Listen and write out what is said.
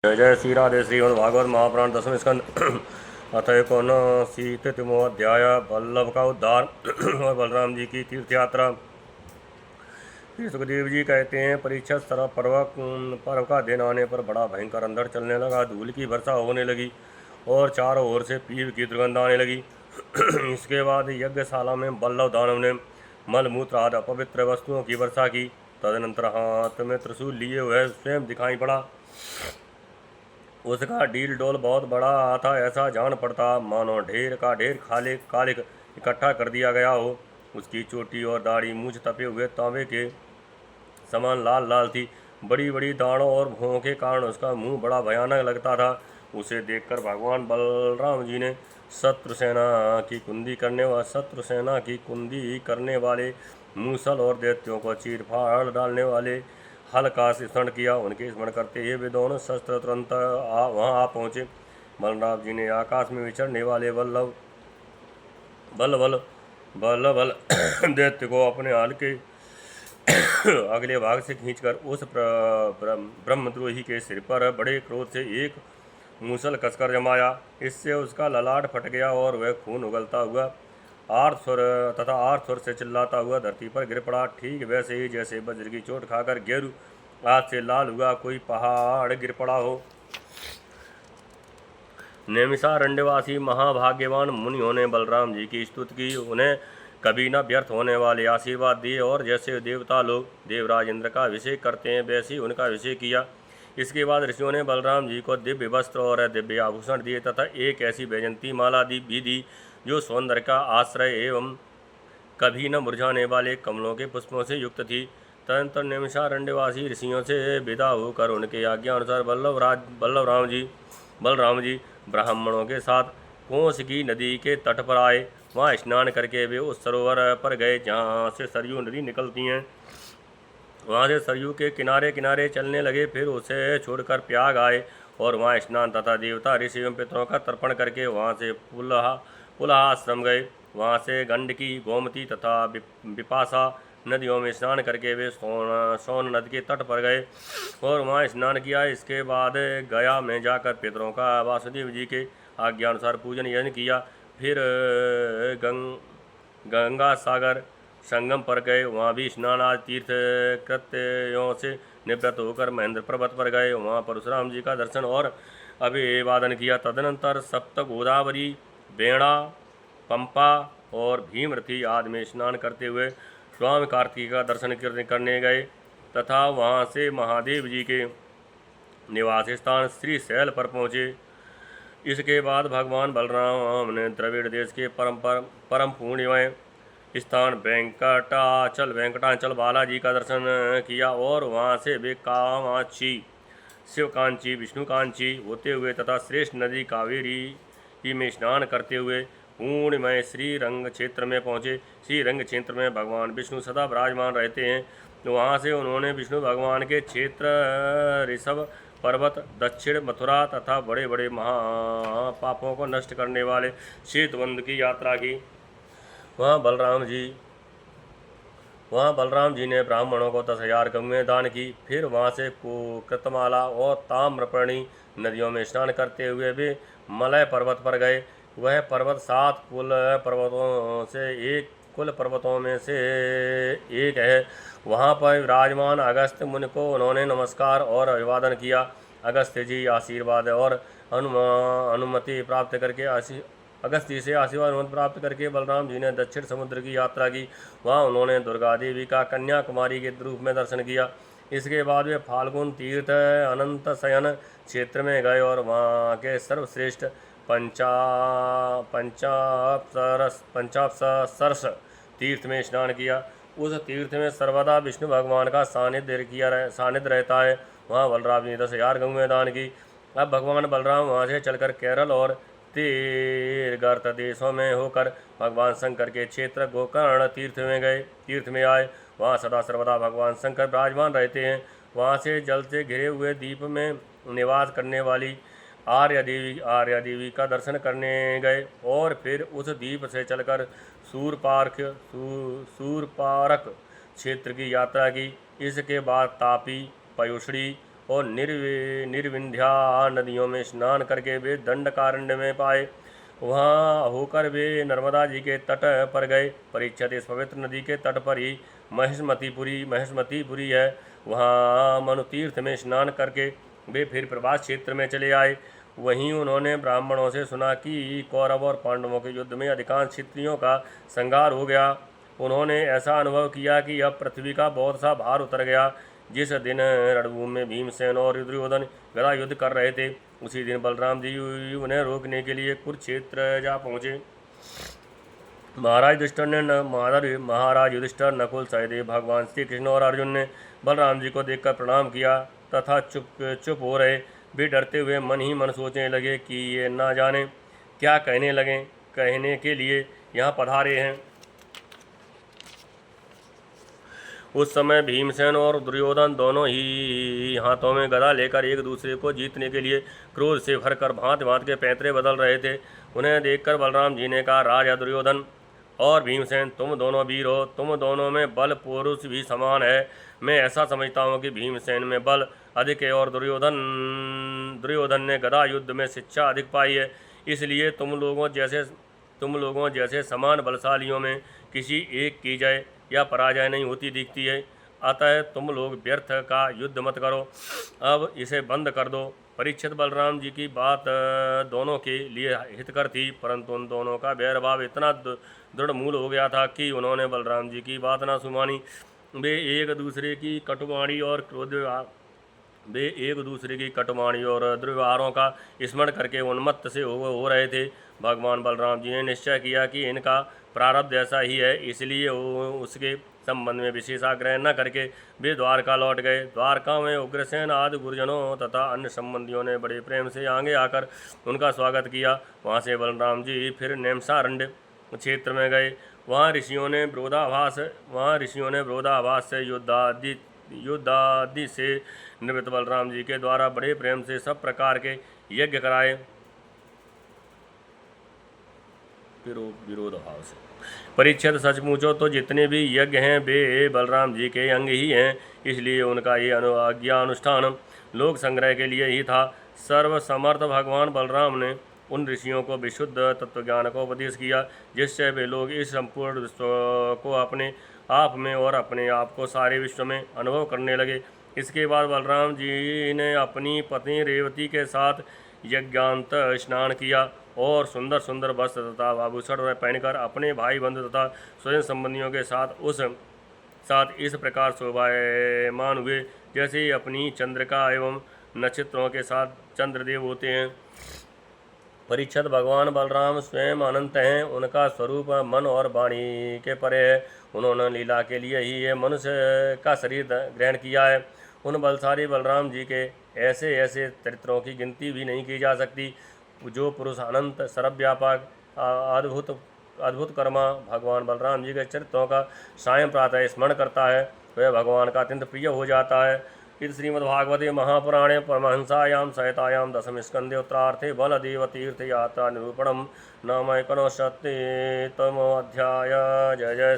जय श्री राधे। श्रीमद् भागवत महापुराण दसवें स्कंद अथ एकोनशीतितमो अध्याय बल्लभ का उद्धार और बलराम जी की तीर्थ यात्रा। श्री सुखदेव जी कहते हैं, परीक्षा पर्व का दिन आने पर बड़ा भयंकर अंधड़ चलने लगा। धूल की वर्षा होने लगी और चारों ओर से पीप की दुर्गंध आने लगी। इसके बाद यज्ञशाला में बल्लभ दानव ने मलमूत्र आदि अपवित्र वस्तुओं की वर्षा की। तदनंतर हाथ में त्रिशूल लिए हुए स्वयं दिखाई पड़ा। उसका डील डोल बहुत बड़ा था, ऐसा जान पड़ता मानो ढेर का ढेर कालिक इकट्ठा कर दिया गया हो। उसकी चोटी और दाढ़ी मूछ तपे हुए तांबे के समान लाल लाल थी। बड़ी बड़ी दाढ़ों और भौं के कारण उसका मुंह बड़ा भयानक लगता था। उसे देखकर भगवान बलराम जी ने शत्रु सेना की कुंदी करने वाले मूसल और दैत्यों को चीर फाड़ डालने वाले हल का स्मरण किया। उनके स्मरण करते ही वे दोनों शस्त्र तुरंत वहां आ पहुंचे। बलराम जी ने आकाश में विचरने वाले बल्लभ दैत्य को अपने हल के अगले भाग से खींचकर उस ब्रह्मद्रोही के सिर पर बड़े क्रोध से एक मूसल कसकर जमाया। इससे उसका ललाट फट गया और वह खून उगलता हुआ आर्त स्वर से चिल्लाता हुआ धरती पर गिर पड़ा। ठीक वैसे ही जैसे वज्र की चोट खाकर गेरू आज से लाल हुआ कोई पहाड़ गिर पड़ा हो। नैमिषारण्यवासी महाभाग्यवान मुनियों ने बलराम जी की स्तुति की, उन्हें कभी न व्यर्थ होने वाले आशीर्वाद दिए और जैसे देवता लोग देवराज इंद्र का अभिषेक करते हैं वैसे ही उनका अभिषेक किया। इसके बाद ऋषियों ने बलराम जी को दिव्य वस्त्र और दिव्य आभूषण दिए तथा एक ऐसी वैजंती माला भी दी जो सौंदर्य का आश्रय एवं कभी न मुरझाने वाले कमलों के पुष्पों से युक्त थी। तदनंतर नैमिषारण्यवासी ऋषियों से विदा होकर उनके आज्ञा अनुसार बलराम जी ब्राह्मणों के साथ कोस की नदी के तट पर आए। वहाँ स्नान करके वे उस सरोवर पर गए जहाँ से सरयू नदी निकलती हैं। वहाँ से सरयू के किनारे किनारे चलने लगे। फिर उसे छोड़कर प्रयाग आए और वहाँ स्नान तथा देवता ऋषि एवं पितरों का तर्पण करके वहाँ से पुलहा आश्रम गए। वहाँ से गंडकी, गोमती तथा विपाशा नदियों में स्नान करके वे सोन नदी के तट पर गए और वहाँ स्नान किया। इसके बाद गया में जाकर पितरों का वासुदेव जी के आज्ञा अनुसार पूजन यजन किया। फिर गंगा सागर संगम पर गए। वहाँ भी स्नान आदि तीर्थ कृत्यों से निवृत्त होकर महेंद्र पर्वत पर गए। वहाँ परशुराम जी का दर्शन और अभिवादन किया। तदनंतर सप्त गोदावरी, बेड़ा, पंपा और भीमरथी आदि में स्नान करते हुए स्वामी कार्तिक का दर्शन करने गए तथा वहाँ से महादेव जी के निवास स्थान श्रीशैल पर पहुँचे। इसके बाद भगवान बलराम ने द्रविड़ देश के परम पुण्यमय स्थान वेंकटाचल बालाजी का दर्शन किया और वहाँ से वे कामाक्षी, शिवकांची, विष्णुकांची होते हुए तथा श्रेष्ठ नदी कावेरी में स्नान करते हुए पूर्णमय श्रीरंग क्षेत्र में पहुँचे। श्रीरंग क्षेत्र में भगवान विष्णु सदा विराजमान रहते हैं। वहाँ से उन्होंने विष्णु भगवान के क्षेत्र ऋषभ पर्वत, दक्षिण मथुरा तथा बड़े बड़े महापापों को नष्ट करने वाले सेतुबंध की यात्रा की। वहाँ बलराम जी ने ब्राह्मणों को 10,000 गौएं दान की। फिर वहाँ से कृतमाला और ताम्रपर्णी नदियों में स्नान करते हुए वे मलय पर्वत पर गए। वह पर्वत 7 कुल पर्वतों में से एक है। वहाँ पर विराजमान अगस्त्य मुनि को उन्होंने नमस्कार और अभिवादन किया। अगस्त्य जी आशीर्वाद और अनुमति प्राप्त करके अगस्त्य से आशीर्वाद अनुमति प्राप्त करके बलराम जी ने दक्षिण समुद्र की यात्रा की। वहाँ उन्होंने दुर्गा देवी का कन्याकुमारी के रूप में दर्शन किया। इसके बाद वे फाल्गुन तीर्थ अनंत शयन क्षेत्र में गए और वहाँ के सर्वश्रेष्ठ पंचाप्सरस तीर्थ में स्नान किया। उस तीर्थ में सर्वदा विष्णु भगवान का सानिध्य रहता है। वहाँ बलराम जी ने 10,000 गौएं दान की। अब भगवान बलराम वहाँ से चलकर केरल और तीर्थगर्त देशों में होकर भगवान शंकर के क्षेत्र गोकर्ण तीर्थ में आए। वहाँ सदा सर्वदा भगवान शंकर विराजमान रहते हैं। वहाँ से जल से घिरे हुए द्वीप में निवास करने वाली आर्या देवी का दर्शन करने गए और फिर उस द्वीप से चलकर सूरपारक क्षेत्र की यात्रा की। इसके बाद तापी, पयुषणी और निर्विंध्या नदियों में स्नान करके वे दंडकारण्य में पाए। वहाँ होकर वे नर्मदा जी के तट पर गए। परीक्षित, इस पवित्र नदी के तट पर ही महेशमतीपुरी है। वहाँ मनु तीर्थ में स्नान करके वे फिर प्रभास क्षेत्र में चले आए। वहीं उन्होंने ब्राह्मणों से सुना कि कौरव और पांडवों के युद्ध में अधिकांश क्षत्रियों का संहार हो गया। उन्होंने ऐसा अनुभव किया कि अब पृथ्वी का बहुत सा भार उतर गया। जिस दिन रणभूमि में भीमसेन और दुर्योधन गदा युद्ध कर रहे थे, उसी दिन बलराम जी उन्हें रोकने के लिए कुरुक्षेत्र जा पहुँचे। महाराज युधिष्ठिर, नकुल, सहदेव, भगवान श्री कृष्ण और अर्जुन ने बलराम जी को देखकर प्रणाम किया तथा चुप हो रहे। वे डरते हुए मन ही मन सोचने लगे कि ये ना जाने क्या कहने के लिए यहाँ पधारे हैं। उस समय भीमसेन और दुर्योधन दोनों ही हाथों में गदा लेकर एक दूसरे को जीतने के लिए क्रोध से भरकर भांति भांति के पैंतरे बदल रहे थे। उन्हें देखकर बलराम जी ने कहा, राजा दुर्योधन और भीमसेन, तुम दोनों वीर हो, तुम दोनों में बल पुरुष भी समान है। मैं ऐसा समझता हूँ कि भीमसेन में बल अधिक है और दुर्योधन ने गदा युद्ध में शिक्षा अधिक पाई है। इसलिए तुम लोगों जैसे समान बलशालियों में किसी एक की जय या पराजय नहीं होती दिखती है। अतः तुम लोग व्यर्थ का युद्ध मत करो, अब इसे बंद कर दो। परीक्षित, बलराम जी की बात दोनों के लिए हितकर थी, परंतु उन दोनों का बैरभाव इतना दृढ़ मूल हो गया था कि उन्होंने बलराम जी की बात न सुनी। वे एक दूसरे की कटुवाणी और दुर्व्यवहारों का स्मरण करके उन्मत्त से हो रहे थे। भगवान बलराम जी ने निश्चय किया कि इनका प्रारब्ध ऐसा ही है, इसलिए उसके संबंध में विशेष आग्रह न करके वे द्वारका लौट गए। द्वारका में उग्रसेन आदि गुरुजनों तथा अन्य संबंधियों ने बड़े प्रेम से आगे आकर उनका स्वागत किया। वहाँ से बलराम जी फिर नैमिषारण्य क्षेत्र में गए। वहाँ ऋषियों ने विरोधाभास से युद्धादि से निवृत्त बलराम जी के द्वारा बड़े प्रेम से सब प्रकार के यज्ञ कराए। विरोधाभाव से परीक्षित, सच पूछो तो जितने भी यज्ञ हैं वे बलराम जी के अंग ही हैं, इसलिए उनका ये आज्ञा अनुष्ठान लोक संग्रह के लिए ही था। सर्वसमर्थ भगवान बलराम ने उन ऋषियों को विशुद्ध तत्वज्ञान का उपदेश किया, जिससे वे लोग इस संपूर्ण विश्व को अपने आप में और अपने आप को सारे विश्व में अनुभव करने लगे। इसके बाद बलराम जी ने अपनी पत्नी रेवती के साथ यज्ञांत स्नान किया और सुंदर सुंदर वस्त्र तथा आभूषण पहनकर अपने भाई बंधु तथा स्वजन संबंधियों के साथ इस प्रकार शोभायमान हुए, जैसे अपनी चंद्रिका एवं नक्षत्रों के साथ चंद्रदेव होते हैं। परीक्षित, भगवान बलराम स्वयं अनंत हैं, उनका स्वरूप मन और वाणी के परे है। उन्होंने लीला के लिए ही ये मनुष्य का शरीर ग्रहण किया है। उन बलशाली बलराम जी के ऐसे ऐसे चरित्रों की गिनती भी नहीं की जा सकती। जो पुरुष अनंत सर्वव्यापक अद्भुत कर्मा भगवान बलराम जी के चरित्रों का सायं प्रातः स्मरण करता है, वह भगवान का अत्यंत प्रिय हो जाता है। इस श्रीमद्भागवते महापुराणे परमहंसायां सहितायां दशम स्कंदे उत्तरार्थे बलदेव तीर्थ यात्रा निरूपणम नाम 59तमोऽध्याय। जय जय